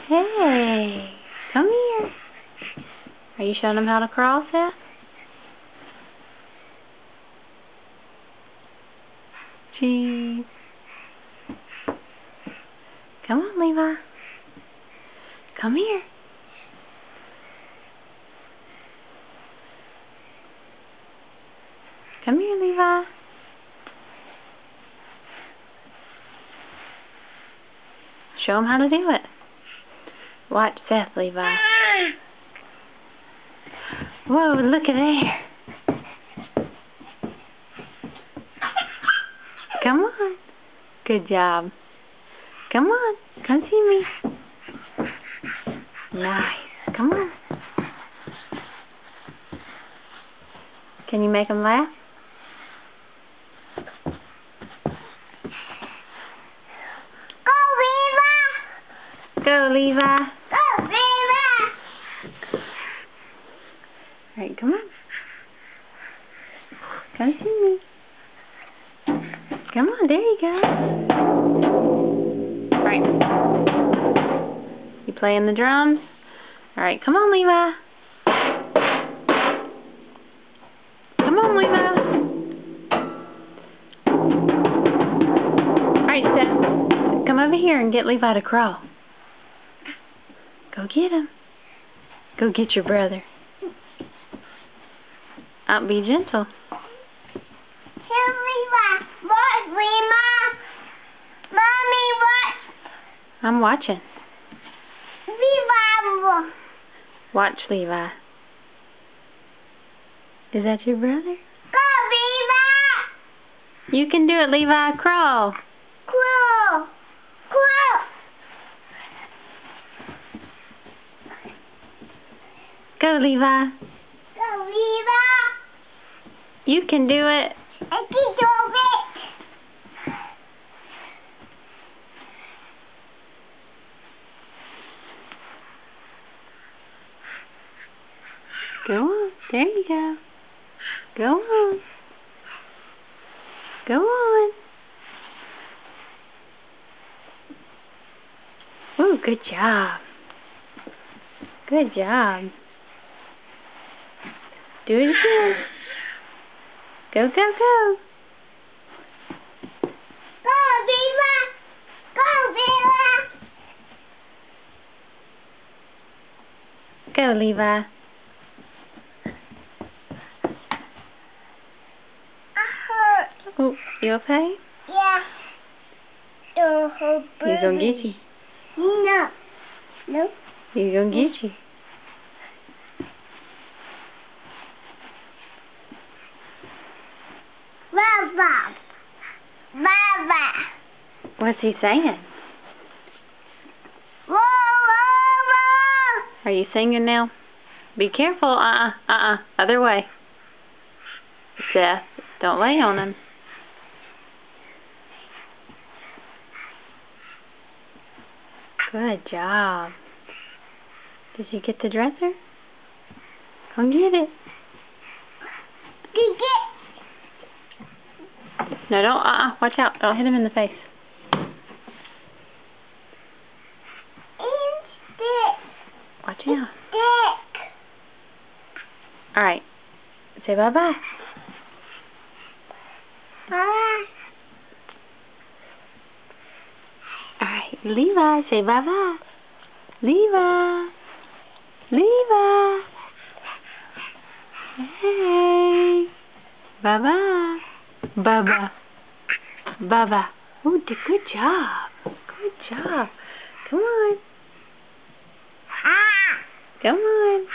Hey, come here. Are you showing them how to crawl, Seth? Cheese. Come on, Levi. Come here. Come here, Levi. Show them how to do it. Watch Seth, Levi. Whoa, look at there. Come on. Good job. Come on. Come see me. Nice. Come on. Can you make them laugh? Go, Levi. Go, Levi. Alright, come on. Come see me. Come on, there you go. Alright. You playing the drums? Alright, come on, Levi. Come on, Levi. Alright, Seth. Come over here and get Levi to crawl. Go get him. Go get your brother. Be gentle. Here, Levi. Watch, Levi. Mommy, watch. I'm watching. Levi. Watch, Levi. Is that your brother? Go, Levi. You can do it, Levi. Crawl. Crawl. Crawl. Go, Levi. Go, Levi. You can do it. I can do it. Go on. There you go. Go on. Go on. Ooh, good job. Good job. Do it again. Go, go, go. Go, Levi. Go, Levi. Go, Levi. Oh, you okay? Yeah. He's gonna get you. No. No. He's gonna get you. Baba. Baba. What's he saying? Whoa, whoa, whoa. Are you singing now? Be careful. Other way. Seth, don't lay on him. Good job. Did you get the dresser? Come get it. No, don't. Watch out. Don't hit him in the face. Watch out. Alright. Say bye-bye. Bye. Alright. Levi, say bye-bye. Levi. Levi. Hey. Bye-bye. Bye-bye. Bye-bye. Oh, good job. Good job. Come on. Come on.